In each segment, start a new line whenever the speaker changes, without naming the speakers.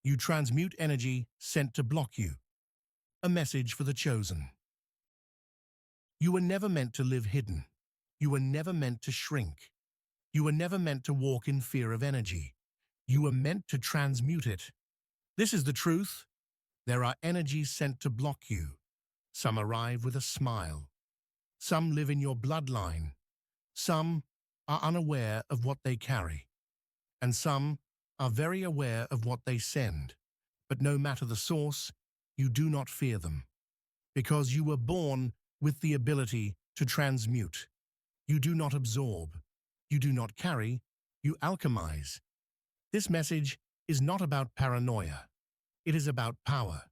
You transmute energy sent to block you. A message for the chosen. You were never meant to live hidden. You were never meant to shrink. You were never meant to walk in fear of energy. You were meant to transmute it. This is the truth. There are energies sent to block you. Some arrive with a smile. Some live in your bloodline. Some are unaware of what they carry. And some are very aware of what they send. But no matter the source, you do not fear them. Because you were born with the ability to transmute. You do not absorb. You do not carry. You alchemize. This message is not about paranoia. It is about power.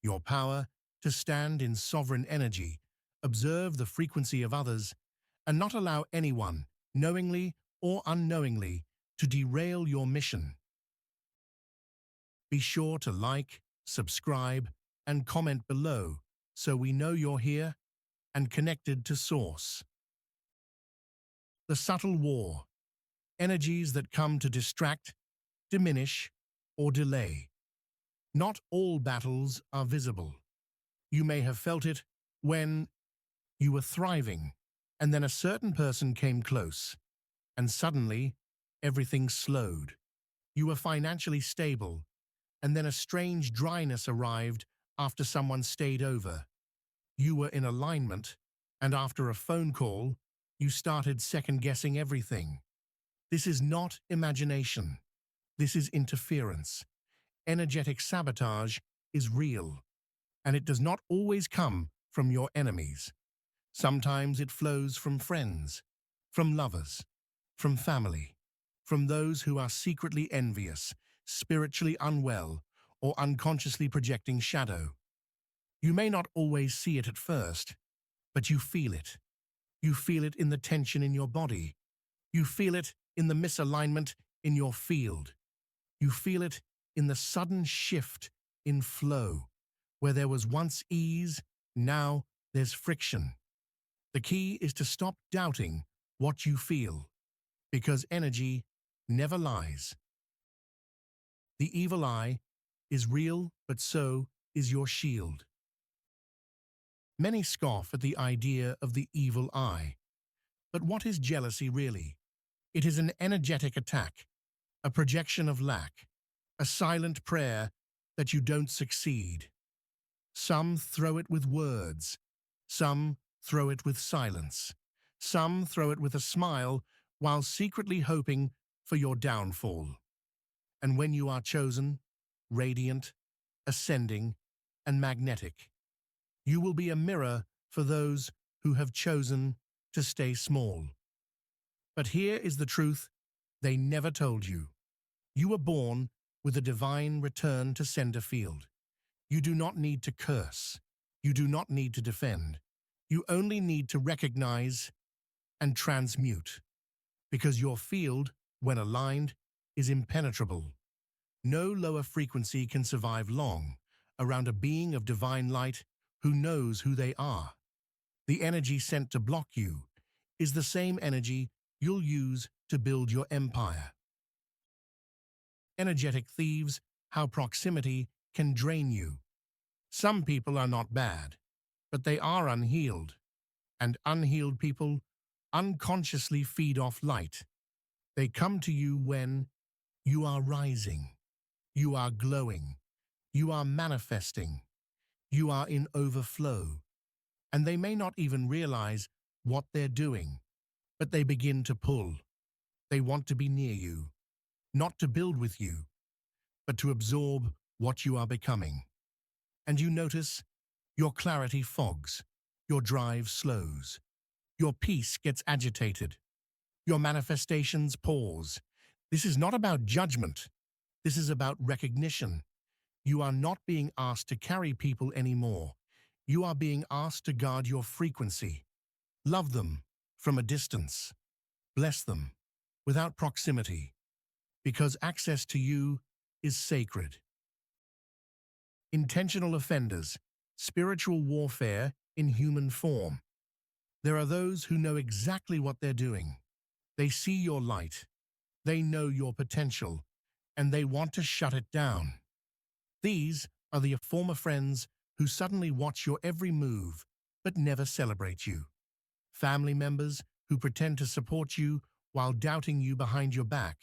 Your power to stand in sovereign energy, observe the frequency of others, and not allow anyone, knowingly or unknowingly, to derail your mission. Be sure to like, subscribe, and comment below so we know you're here and connected to Source. The subtle war. Energies that come to distract, diminish, or delay. Not all battles are visible. You may have felt it when you were thriving, and then a certain person came close, and suddenly everything slowed. You were financially stable, and then a strange dryness arrived after someone stayed over. You were in alignment, and after a phone call, you started second-guessing everything. This is not imagination. This is interference. Energetic sabotage is real, and it does not always come from your enemies. Sometimes it flows from friends, from lovers, from family, from those who are secretly envious, spiritually unwell, or unconsciously projecting shadow. You may not always see it at first, but you feel it. You feel it in the tension in your body. You feel it in the misalignment in your field. You feel it in the sudden shift in flow. Where there was once ease, now there's friction. The key is to stop doubting what you feel, because energy never lies. The evil eye is real, but so is your shield. Many scoff at the idea of the evil eye. But what is jealousy really? It is an energetic attack, a projection of lack, a silent prayer that you don't succeed. Some throw it with words. Some throw it with silence. Some throw it with a smile while secretly hoping for your downfall. And when you are chosen, radiant, ascending, and magnetic, you will be a mirror for those who have chosen to stay small. But here is the truth they never told you. You were born with a divine return to sender field. You do not need to curse. You do not need to defend. You only need to recognize and transmute, because your field, when aligned, is impenetrable. No lower frequency can survive long around a being of divine light who knows who they are. The energy sent to block you is the same energy you'll use to build your empire. Energetic thieves, how proximity can drain you. Some people are not bad, but they are unhealed, and unhealed people unconsciously feed off light. They come to you when you are rising, you are glowing, you are manifesting, you are in overflow, and they may not even realize what they're doing, but they begin to pull. They want to be near you, not to build with you, but to absorb what you are becoming. And you notice your clarity fogs, your drive slows, your peace gets agitated, your manifestations pause. This is not about judgment. This is about recognition. You are not being asked to carry people anymore. You are being asked to guard your frequency. Love them from a distance. Bless them without proximity, because access to you is sacred. Intentional offenders, spiritual warfare in human form. There are those who know exactly what they're doing. They see your light. They know your potential, and they want to shut it down. These are the former friends who suddenly watch your every move but never celebrate you. Family members who pretend to support you while doubting you behind your back.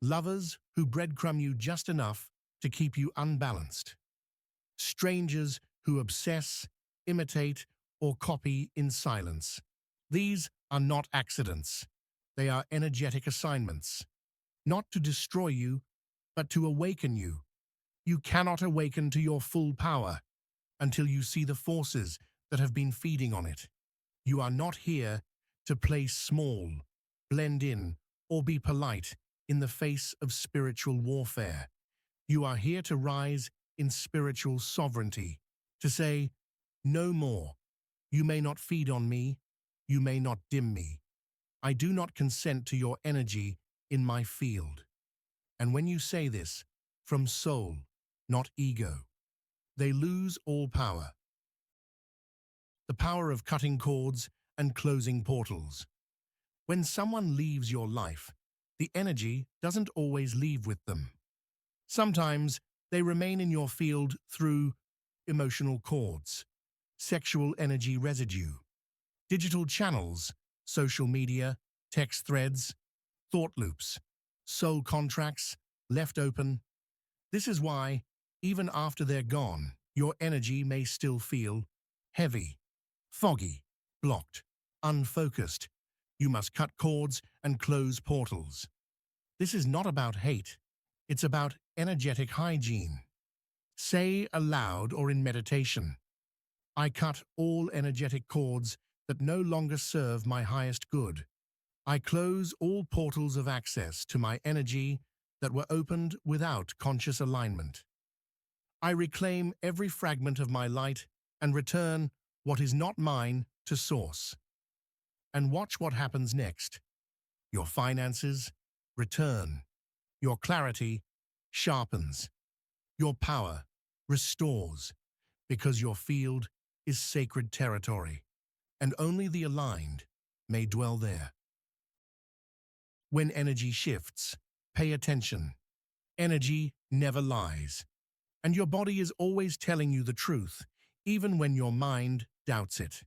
Lovers who breadcrumb you just enough to keep you unbalanced. Strangers who obsess, imitate, or copy in silence. These are not accidents. They are energetic assignments. Not to destroy you, but to awaken you. You cannot awaken to your full power until you see the forces that have been feeding on it. You are not here to play small, blend in, or be polite in the face of spiritual warfare. You are here to rise in spiritual sovereignty, to say, no more. You may not feed on me, you may not dim me. I do not consent to your energy in my field. And when you say this, from soul, not ego, they lose all power. The power of cutting cords and closing portals. When someone leaves your life, the energy doesn't always leave with them. Sometimes they remain in your field through emotional cords, sexual energy residue, digital channels, social media, text threads, thought loops, soul contracts left open. This is why, even after they're gone, your energy may still feel heavy, foggy, blocked, unfocused. You must cut cords and close portals. This is not about hate. It's about energetic hygiene. Say aloud or in meditation, I cut all energetic cords that no longer serve my highest good. I close all portals of access to my energy that were opened without conscious alignment. I reclaim every fragment of my light and return what is not mine to source. And watch what happens next. Your finances return. Your clarity sharpens. Your power restores, because your field is sacred territory, and only the aligned may dwell there. When energy shifts, pay attention. Energy never lies, and your body is always telling you the truth, even when your mind doubts it.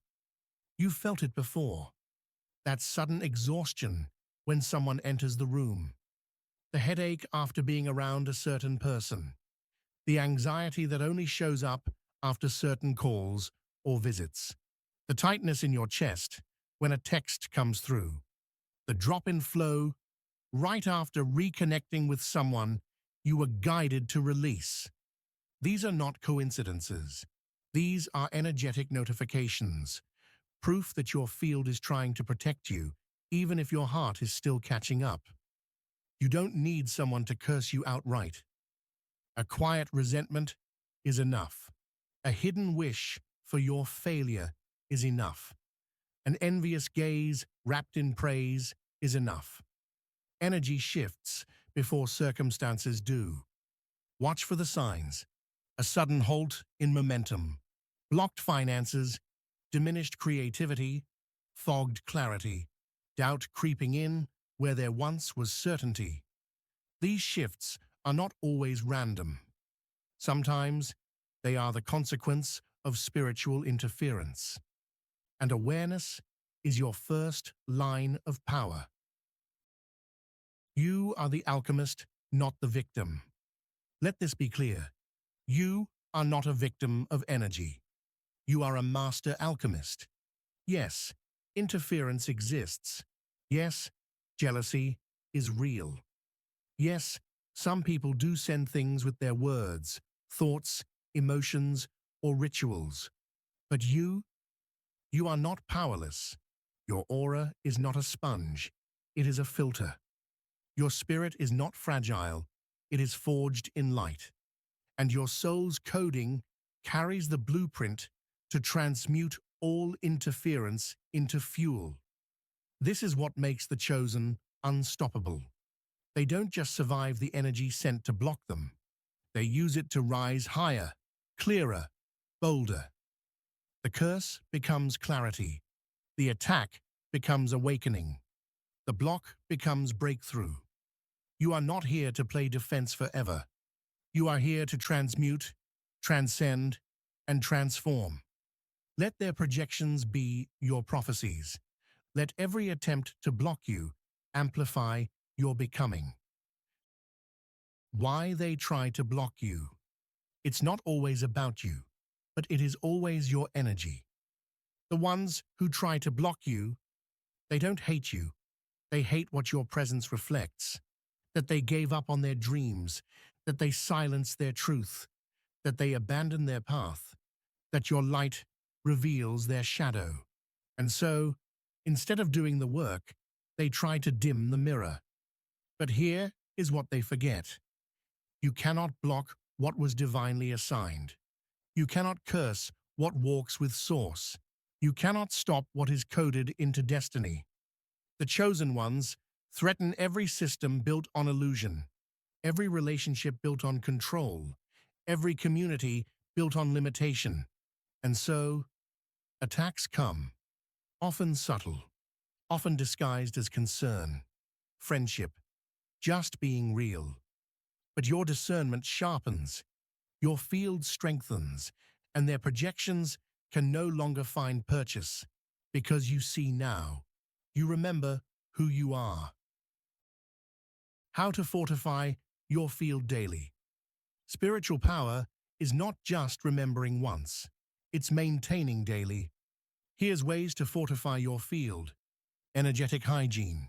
You've felt it before. That sudden exhaustion when someone enters the room. The headache after being around a certain person. The anxiety that only shows up after certain calls or visits. The tightness in your chest when a text comes through. The drop in flow right after reconnecting with someone you were guided to release. These are not coincidences. These are energetic notifications, proof that your field is trying to protect you, even if your heart is still catching up. You don't need someone to curse you outright. A quiet resentment is enough. A hidden wish for your failure is enough. An envious gaze wrapped in praise is enough. Energy shifts before circumstances do. Watch for the signs. A sudden halt in momentum. Blocked finances, diminished creativity, fogged clarity, doubt creeping in where there once was certainty. These shifts are not always random. Sometimes they are the consequence of spiritual interference. And awareness is your first line of power. You are the alchemist, not the victim. Let this be clear. You are not a victim of energy. You are a master alchemist. Yes, interference exists. Yes, jealousy is real. Yes, some people do send things with their words, thoughts, emotions, or rituals. But you are not powerless. Your aura is not a sponge. It is a filter. Your spirit is not fragile. It is forged in light. And your soul's coding carries the blueprint to transmute all interference into fuel. This is what makes the chosen unstoppable. They don't just survive the energy sent to block them. They use it to rise higher, clearer, bolder. The curse becomes clarity. The attack becomes awakening. The block becomes breakthrough. You are not here to play defense forever. You are here to transmute, transcend, and transform. Let their projections be your prophecies. Let every attempt to block you amplify your becoming. Why they try to block you? It's not always about you, but it is always your energy. The ones who try to block you, they don't hate you. They hate what your presence reflects, that they gave up on their dreams, that they silenced their truth, that they abandoned their path, that your light reveals their shadow. And so, instead of doing the work, they try to dim the mirror. But here is what they forget. You cannot block what was divinely assigned. You cannot curse what walks with source. You cannot stop what is coded into destiny. The chosen ones threaten every system built on illusion, every relationship built on control, every community built on limitation. And so, attacks come, often subtle, often disguised as concern, friendship, just being real. But your discernment sharpens, your field strengthens, and their projections can no longer find purchase because you see now. You remember who you are. How to fortify your field daily. Spiritual power is not just remembering once, it's maintaining daily. Here's ways to fortify your field. Energetic hygiene.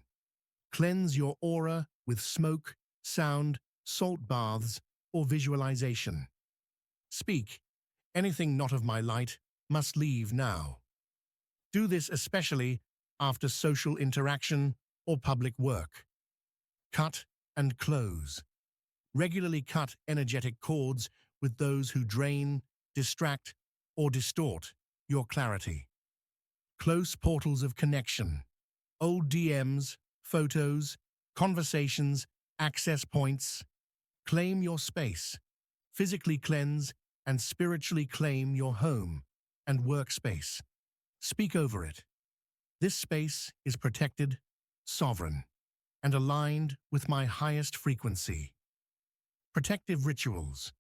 Cleanse your aura with smoke, sound, salt baths, or visualization. Speak. Anything not of my light must leave now. Do this especially after social interaction or public work. Cut and close. Regularly cut energetic cords with those who drain, distract, or distort your clarity. Close portals of connection. Old DMs, photos, conversations, access points. Claim your space. Physically cleanse and spiritually claim your home and workspace. Speak over it. This space is protected, sovereign, and aligned with my highest frequency. Protective rituals.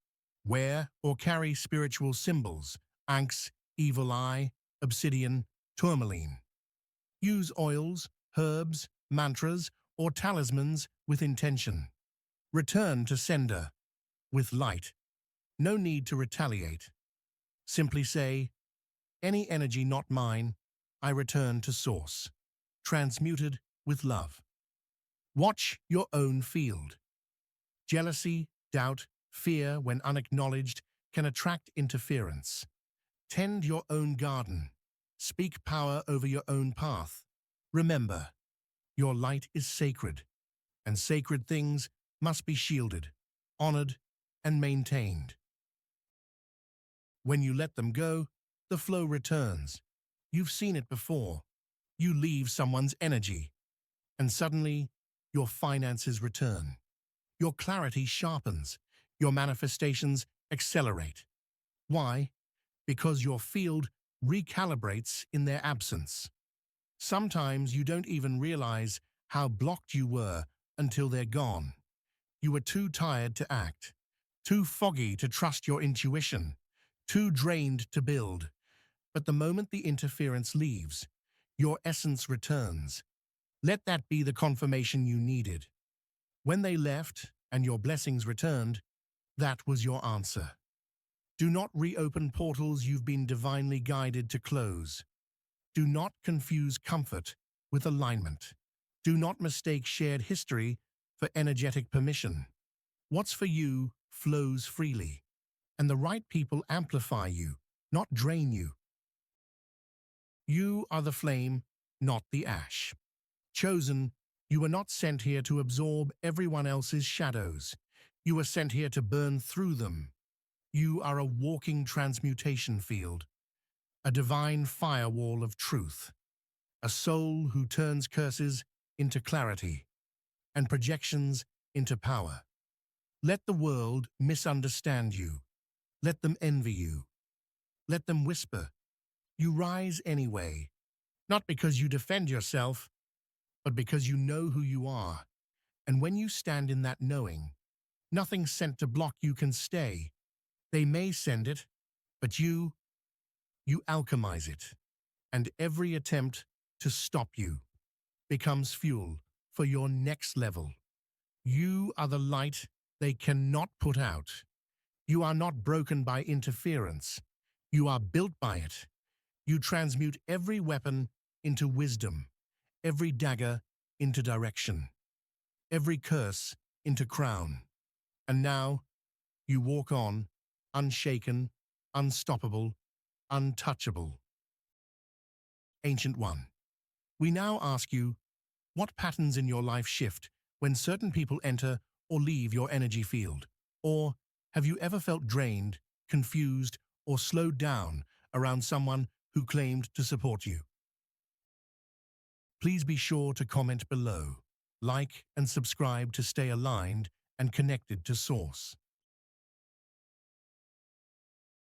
Wear or carry spiritual symbols, ankhs, evil eye, obsidian, tourmaline. Use oils, herbs, mantras, or talismans with intention. Return to sender with light. No need to retaliate. Simply say, any energy not mine, I return to source. Transmuted with love. Watch your own field. Jealousy, doubt, fear, when unacknowledged, can attract interference. Tend your own garden. Speak power over your own path. Remember, your light is sacred, and sacred things must be shielded, honored, and maintained. When you let them go, the flow returns. You've seen it before. You leave someone's energy, and suddenly, your finances return. Your clarity sharpens. Your manifestations accelerate. Why? Because your field recalibrates in their absence. Sometimes you don't even realize how blocked you were until they're gone. You were too tired to act, too foggy to trust your intuition, too drained to build. But the moment the interference leaves, your essence returns. Let that be the confirmation you needed. When they left and your blessings returned, that was your answer. Do not reopen portals you've been divinely guided to close. Do not confuse comfort with alignment. Do not mistake shared history for energetic permission. What's for you flows freely, and the right people amplify you, not drain you. You are the flame, not the ash. Chosen, you were not sent here to absorb everyone else's shadows. You were sent here to burn through them. You are a walking transmutation field, a divine firewall of truth, a soul who turns curses into clarity and projections into power. Let the world misunderstand you. Let them envy you. Let them whisper. You rise anyway, not because you defend yourself, but because you know who you are. And when you stand in that knowing, Nothing sent to block you can stay. They may send it, but you alchemize it. And every attempt to stop you becomes fuel for your next level. You are the light they cannot put out. You are not broken by interference. You are built by it. You transmute every weapon into wisdom, every dagger into direction, every curse into crown. And now you walk on, unshaken, unstoppable, untouchable. Ancient One, we now ask you, what patterns in your life shift when certain people enter or leave your energy field? Or have you ever felt drained, confused, or slowed down around someone who claimed to support you? Please be sure to comment below, like and subscribe to stay aligned and connected to Source.